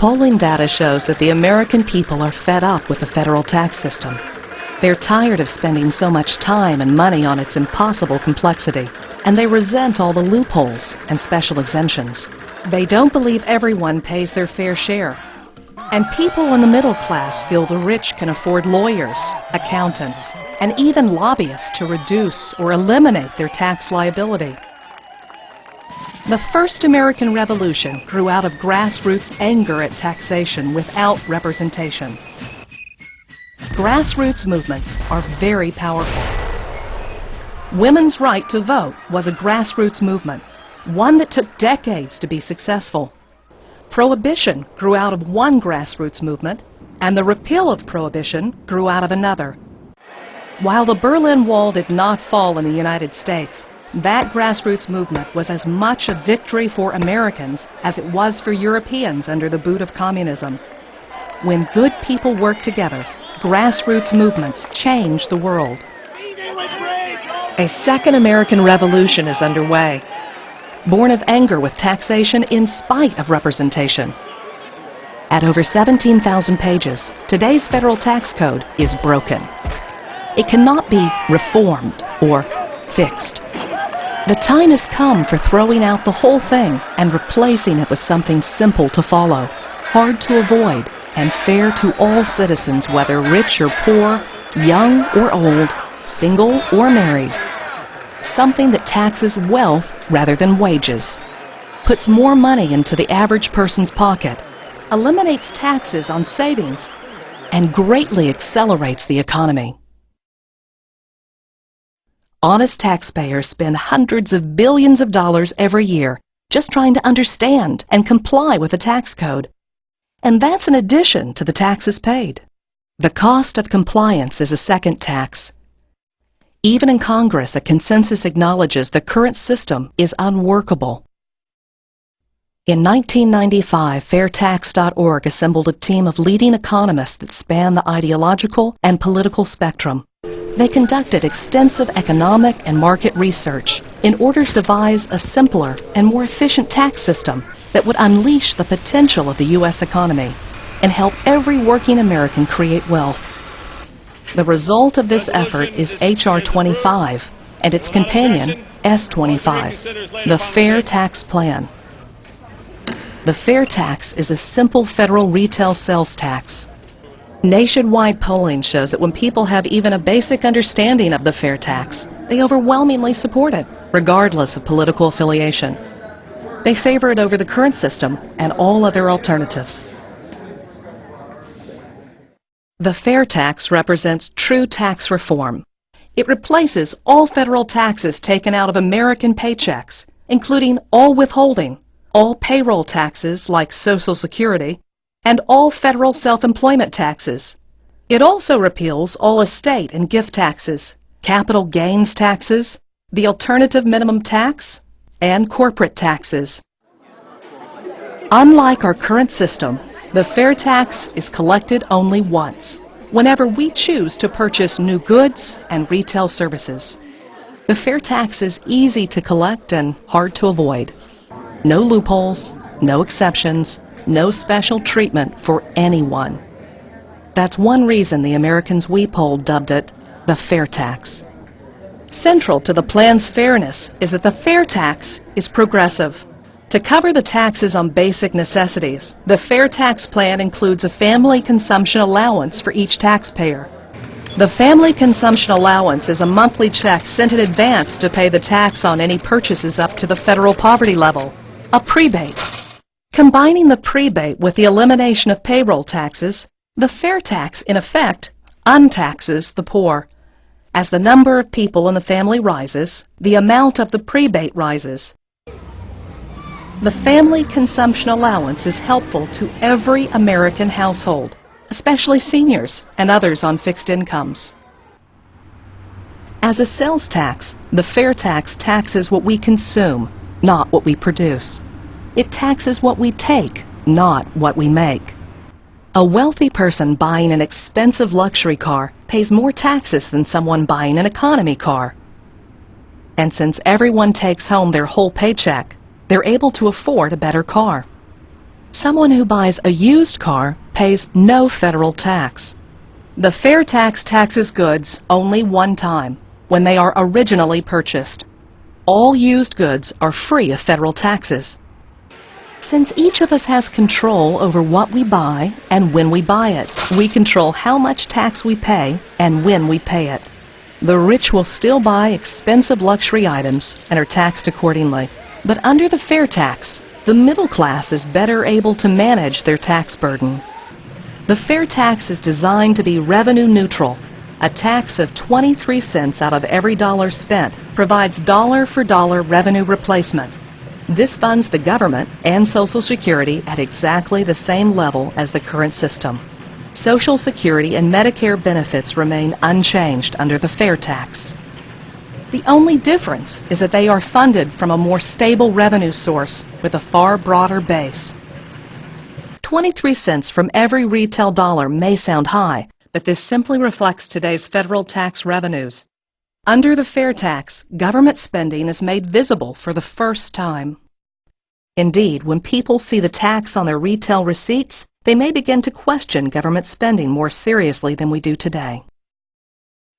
Polling data shows that the American people are fed up with the federal tax system. They're tired of spending so much time and money on its impossible complexity, and they resent all the loopholes and special exemptions. They don't believe everyone pays their fair share. And people in the middle class feel the rich can afford lawyers, accountants, and even lobbyists to reduce or eliminate their tax liability. The first American Revolution grew out of grassroots anger at taxation without representation. Grassroots movements are very powerful. Women's right to vote was a grassroots movement, one that took decades to be successful. Prohibition grew out of one grassroots movement, and the repeal of prohibition grew out of another. While the Berlin Wall did not fall in the United States, that grassroots movement was as much a victory for Americans as it was for Europeans under the boot of communism. When good people work together, grassroots movements change the world. A second American Revolution is underway, born of anger with taxation in spite of representation. At over 17,000 pages, today's federal tax code is broken. It cannot be reformed or fixed. The time has come for throwing out the whole thing and replacing it with something simple to follow, hard to avoid, and fair to all citizens, whether rich or poor, young or old, single or married. Something that taxes wealth rather than wages, puts more money into the average person's pocket, eliminates taxes on savings, and greatly accelerates the economy. Honest taxpayers spend hundreds of billions of dollars every year just trying to understand and comply with the tax code. And that's in addition to the taxes paid. The cost of compliance is a second tax. Even in Congress, a consensus acknowledges the current system is unworkable. In 1995, FairTax.org assembled a team of leading economists that span the ideological and political spectrum. They conducted extensive economic and market research in order to devise a simpler and more efficient tax system that would unleash the potential of the U.S. economy and help every working American create wealth. The result of this effort is H.R. 25 and its companion, S-25, the Fair Tax Plan. The Fair Tax is a simple federal retail sales tax. Nationwide polling shows that when people have even a basic understanding of the fair tax, they overwhelmingly support it, regardless of political affiliation. They favor it over the current system and all other alternatives. The fair tax represents true tax reform. It replaces all federal taxes taken out of American paychecks, including all withholding, all payroll taxes like Social Security, and all federal self-employment taxes. It also repeals all estate and gift taxes, capital gains taxes, the alternative minimum tax, and corporate taxes. Unlike our current system, the fair tax is collected only once, whenever we choose to purchase new goods and retail services. The fair tax is easy to collect and hard to avoid. No loopholes, no exceptions, no special treatment for anyone. That's one reason the Americans we polled dubbed it the fair tax. Central to the plan's fairness is that the fair tax is progressive. To cover the taxes on basic necessities, the fair tax plan includes a family consumption allowance for each taxpayer. The family consumption allowance is a monthly check sent in advance to pay the tax on any purchases up to the federal poverty level, a prebate. Combining the prebate with the elimination of payroll taxes, the fair tax, in effect, untaxes the poor. As the number of people in the family rises, the amount of the prebate rises. The family consumption allowance is helpful to every American household, especially seniors and others on fixed incomes. As a sales tax, the fair tax taxes what we consume, not what we produce. It taxes what we take, not what we make. A wealthy person buying an expensive luxury car pays more taxes than someone buying an economy car. And since everyone takes home their whole paycheck, they're able to afford a better car. Someone who buys a used car pays no federal tax. The fair tax taxes goods only one time, when they are originally purchased. All used goods are free of federal taxes. Since each of us has control over what we buy and when we buy it, we control how much tax we pay and when we pay it. The rich will still buy expensive luxury items and are taxed accordingly. But under the fair tax, the middle class is better able to manage their tax burden. The fair tax is designed to be revenue neutral. A tax of 23 cents out of every dollar spent provides dollar-for-dollar revenue replacement. This funds the government and Social Security at exactly the same level as the current system. Social Security and Medicare benefits remain unchanged under the fair tax. The only difference is that they are funded from a more stable revenue source with a far broader base. 23 cents from every retail dollar may sound high, but this simply reflects today's federal tax revenues. Under the fair tax, government spending is made visible for the first time. Indeed, when people see the tax on their retail receipts, they may begin to question government spending more seriously than we do today.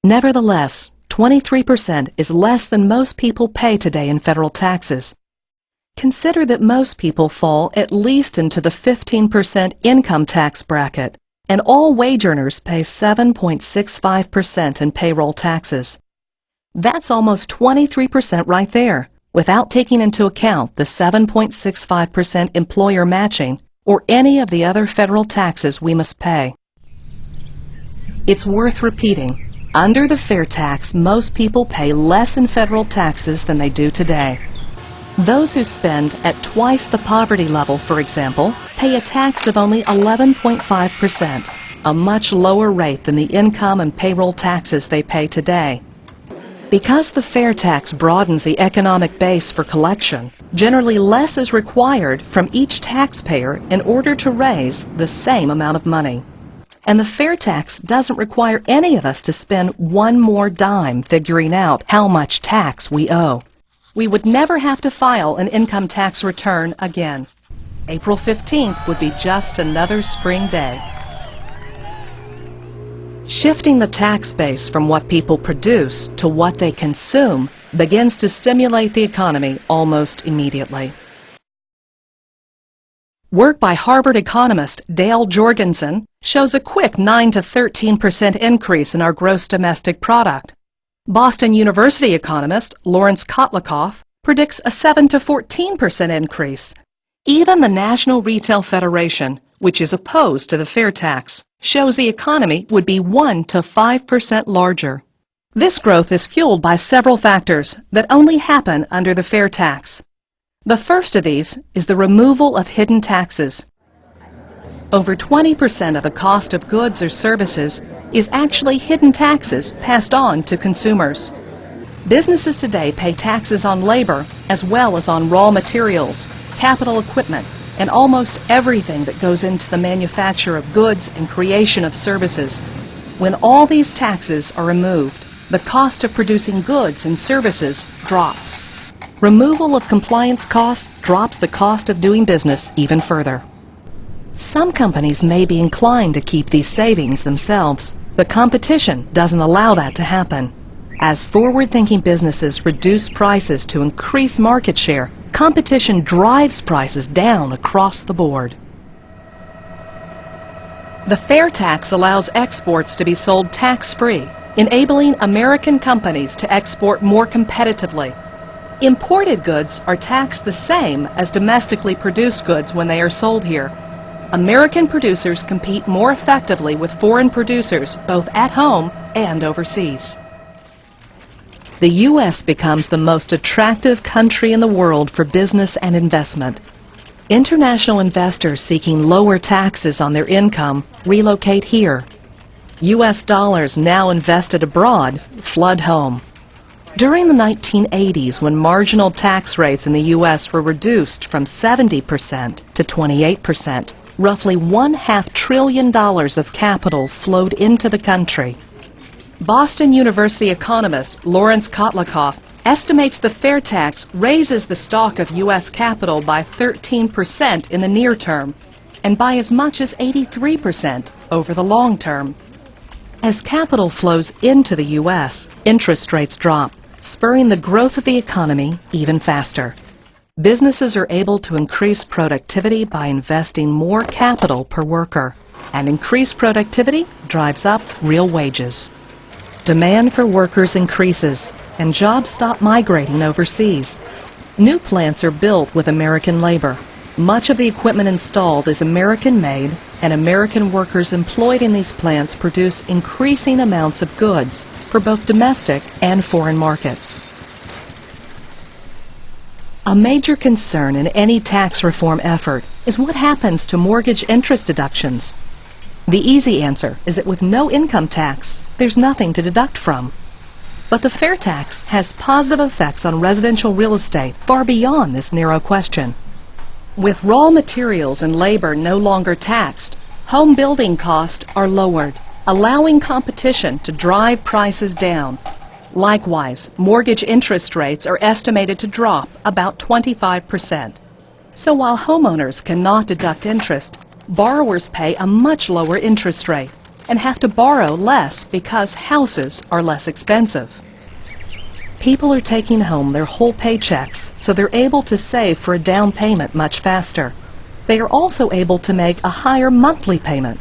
Nevertheless, 23% is less than most people pay today in federal taxes. Consider that most people fall at least into the 15% income tax bracket, and all wage earners pay 7.65% in payroll taxes. That's almost 23% right there, without taking into account the 7.65% employer matching or any of the other federal taxes we must pay. It's worth repeating. Under the fair tax, most people pay less in federal taxes than they do today. Those who spend at twice the poverty level, for example, pay a tax of only 11.5%, a much lower rate than the income and payroll taxes they pay today. Because the fair tax broadens the economic base for collection, generally less is required from each taxpayer in order to raise the same amount of money. And the fair tax doesn't require any of us to spend one more dime figuring out how much tax we owe. We would never have to file an income tax return again. April 15th would be just another spring day. Shifting the tax base from what people produce to what they consume begins to stimulate the economy almost immediately. Work by Harvard economist Dale Jorgensen shows a quick 9 to 13% increase in our gross domestic product. Boston University economist Lawrence Kotlikoff predicts a 7 to 14% increase. Even the National Retail Federation, which is opposed to the fair tax, shows the economy would be 1 to 5% larger. This growth is fueled by several factors that only happen under the fair tax. The first of these is the removal of hidden taxes. Over 20% of the cost of goods or services is actually hidden taxes passed on to consumers. Businesses today pay taxes on labor as well as on raw materials, capital equipment, and almost everything that goes into the manufacture of goods and creation of services. When all these taxes are removed, the cost of producing goods and services drops. Removal of compliance costs drops the cost of doing business even further. Some companies may be inclined to keep these savings themselves, but competition doesn't allow that to happen. As forward-thinking businesses reduce prices to increase market share, competition drives prices down across the board. The fair tax allows exports to be sold tax-free, enabling American companies to export more competitively. Imported goods are taxed the same as domestically produced goods when they are sold here. American producers compete more effectively with foreign producers both at home and overseas. The U.S. becomes the most attractive country in the world for business and investment. International investors seeking lower taxes on their income relocate here. U.S. dollars now invested abroad flood home. During the 1980s, when marginal tax rates in the U.S. were reduced from 70% to 28%, roughly $1/2 trillion of capital flowed into the country. Boston University economist Lawrence Kotlikoff estimates the fair tax raises the stock of U.S. capital by 13% in the near term and by as much as 83% over the long term. As capital flows into the U.S., interest rates drop, spurring the growth of the economy even faster. Businesses are able to increase productivity by investing more capital per worker, and increased productivity drives up real wages. Demand for workers increases, and jobs stop migrating overseas. New plants are built with American labor. Much of the equipment installed is American-made, and American workers employed in these plants produce increasing amounts of goods for both domestic and foreign markets. A major concern in any tax reform effort is what happens to mortgage interest deductions. The easy answer is that with no income tax, there's nothing to deduct from. But the fair tax has positive effects on residential real estate far beyond this narrow question. With raw materials and labor no longer taxed, home building costs are lowered, allowing competition to drive prices down. Likewise, mortgage interest rates are estimated to drop about 25%. So while homeowners cannot deduct interest, borrowers pay a much lower interest rate and have to borrow less because houses are less expensive. People are taking home their whole paychecks, so they're able to save for a down payment much faster. They are also able to make a higher monthly payment.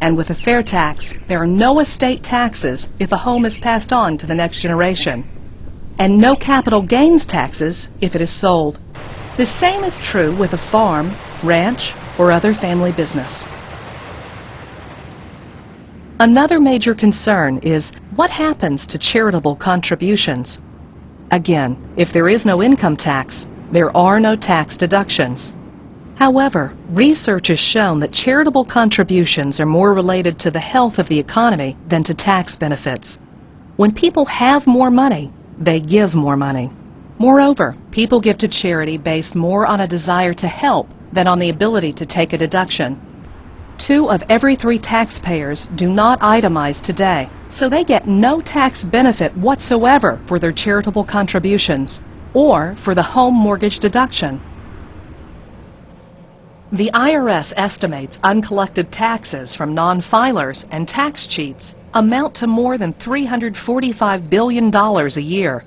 And with a fair tax, there are no estate taxes if a home is passed on to the next generation, and no capital gains taxes if it is sold. The same is true with a farm, ranch, or other family business. Another major concern is what happens to charitable contributions. Again, if there is no income tax, there are no tax deductions. However, research has shown that charitable contributions are more related to the health of the economy than to tax benefits. When people have more money, they give more money. Moreover, people give to charity based more on a desire to help than on the ability to take a deduction. 2 of every 3 taxpayers do not itemize today, so they get no tax benefit whatsoever for their charitable contributions or for the home mortgage deduction. The IRS estimates uncollected taxes from non-filers and tax cheats amount to more than $345 billion a year.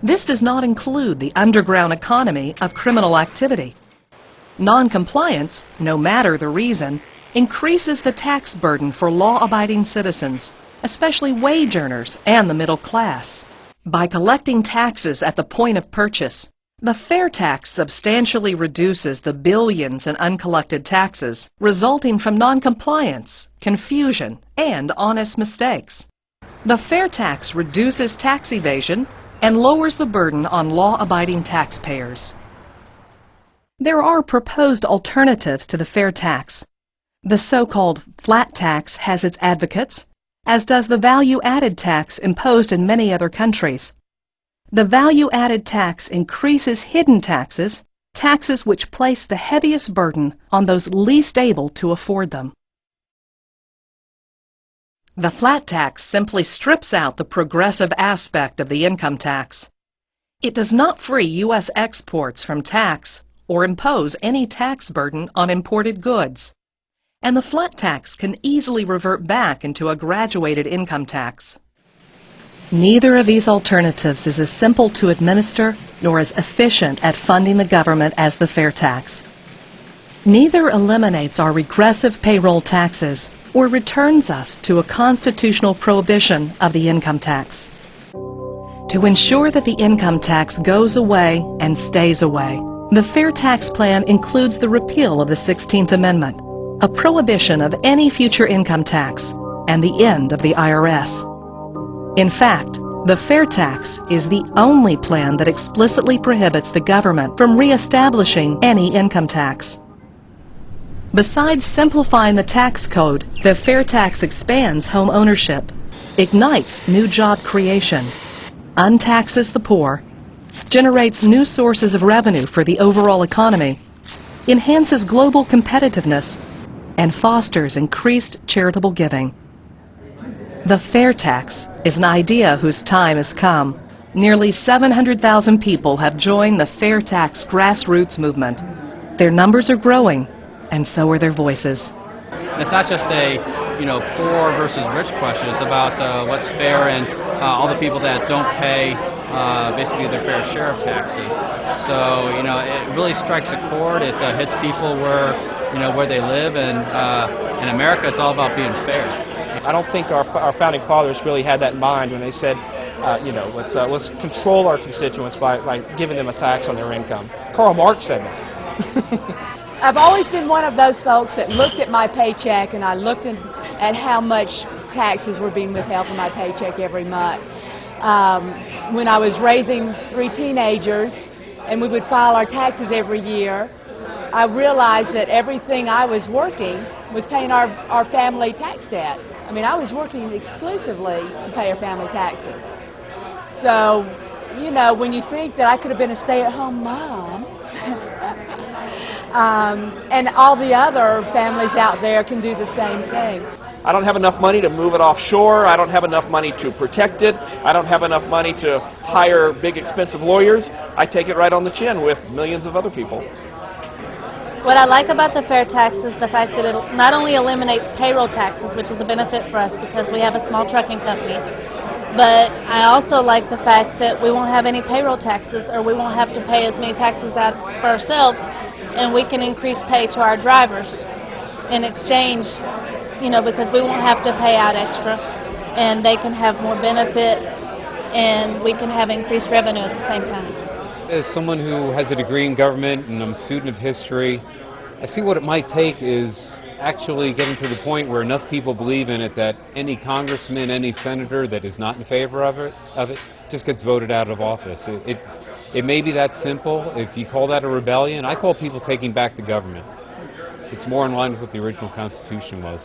This does not include the underground economy of criminal activity. Non-compliance, no matter the reason, increases the tax burden for law-abiding citizens, especially wage earners and the middle class. By collecting taxes at the point of purchase, the fair tax substantially reduces the billions in uncollected taxes resulting from non-compliance, confusion, and honest mistakes. The fair tax reduces tax evasion and lowers the burden on law-abiding taxpayers. There are proposed alternatives to the fair tax. The so-called flat tax has its advocates, as does the value-added tax imposed in many other countries. The value-added tax increases hidden taxes, taxes which place the heaviest burden on those least able to afford them. The flat tax simply strips out the progressive aspect of the income tax. It does not free U.S. exports from tax or impose any tax burden on imported goods. And the flat tax can easily revert back into a graduated income tax. Neither of these alternatives is as simple to administer nor as efficient at funding the government as the fair tax. Neither eliminates our regressive payroll taxes or returns us to a constitutional prohibition of the income tax. To ensure that the income tax goes away and stays away, the fair tax plan includes the repeal of the 16th Amendment, a prohibition of any future income tax, and the end of the IRS. In fact, the fair tax is the only plan that explicitly prohibits the government from re-establishing any income tax. Besides simplifying the tax code, the fair tax expands home ownership, ignites new job creation, untaxes the poor, generates new sources of revenue for the overall economy, enhances global competitiveness, and fosters increased charitable giving. The fair tax is an idea whose time has come. Nearly 700,000 people have joined the Fair Tax grassroots movement. Their numbers are growing, and so are their voices. It's not just a, poor versus rich question. It's about what's fair and all the people that don't pay basically their fair share of taxes. So, it really strikes a chord. It hits people where they live, and in America, it's all about being fair. I don't think our founding fathers really had that in mind when they said, let's control our constituents by giving them a tax on their income. Karl Marx said that. I've always been one of those folks that looked at my paycheck and I looked at how much taxes were being withheld from my paycheck every month. When I was raising 3 teenagers and we would file our taxes every year, I realized that everything I was working was paying our family tax debt. I mean, I was working exclusively to pay our family taxes. So, when you think that I could have been a stay-at-home mom, and all the other families out there can do the same thing. I don't have enough money to move it offshore. I don't have enough money to protect it. I don't have enough money to hire big, expensive lawyers. I take it right on the chin with millions of other people. What I like about the fair tax is the fact that it not only eliminates payroll taxes, which is a benefit for us because we have a small trucking company, but I also like the fact that we won't have any payroll taxes, or we won't have to pay as many taxes out for ourselves, and we can increase pay to our drivers in exchange, because we won't have to pay out extra, and they can have more benefit, and we can have increased revenue at the same time. As someone who has a degree in government and I'm a student of history, I see what it might take is actually getting to the point where enough people believe in it that any congressman, any senator that is not in favor of it just gets voted out of office. It may be that simple. If you call that a rebellion, I call people taking back the government. It's more in line with what the original Constitution was.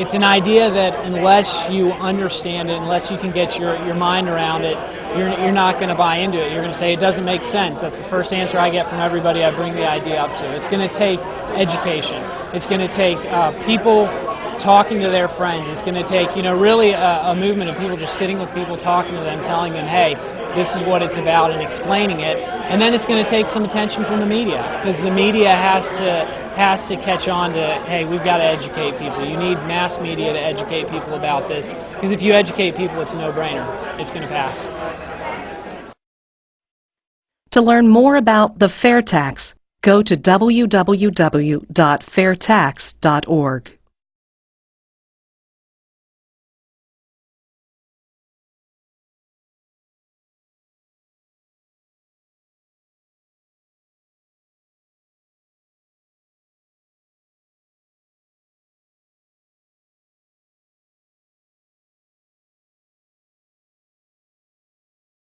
It's an idea that unless you understand it, unless you can get your mind around it, you're not going to buy into it. You're going to say it doesn't make sense. That's the first answer I get from everybody I bring the idea up to. It's going to take education. It's going to take people talking to their friends. It's going to take, really a movement of people just sitting with people, talking to them, telling them, hey, this is what it's about, and explaining it. And then it's going to take some attention from the media, because the media has to catch on to, hey, we've got to educate people. You need mass media to educate people about this, because if you educate people, it's a no-brainer. It's going to pass. To learn more about the Fair Tax, go to www.fairtax.org.